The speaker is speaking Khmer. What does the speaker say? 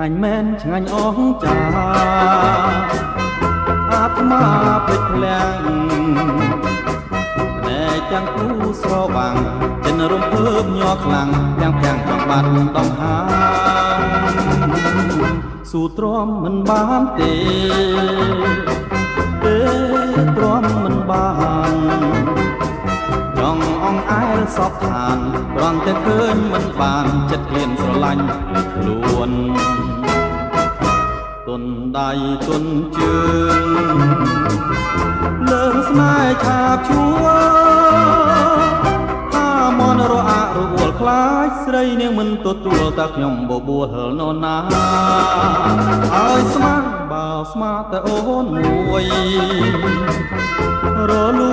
ងាញ់មែនឆ្ងាញ់អស់ចាអាត្មាភ្លេចភ្លាំងណែទាំងគូស្រវាំងចិនរំភើបញ័រខ្លាំងទាំងផ្ទាំងក្នុងបាត់ដំហាស៊ូទ្រាំមិនបានទេទ្រាំមិនបានចង់អង្អែលសពឋានគ្រាន់តែឃើញមិនបានចិត្តឃ្លានស្រឡាញ់ខ្លួនទុនដៃទុនជើងលើងស្នេហ៍ឆាបឈួរថាមនរអារវល់ខ្លាចស្រីនាងមិនទទួលតែខ្ញុំបបួលនរណាឲ្យស្មានបើស្មាតែអូនមួយរល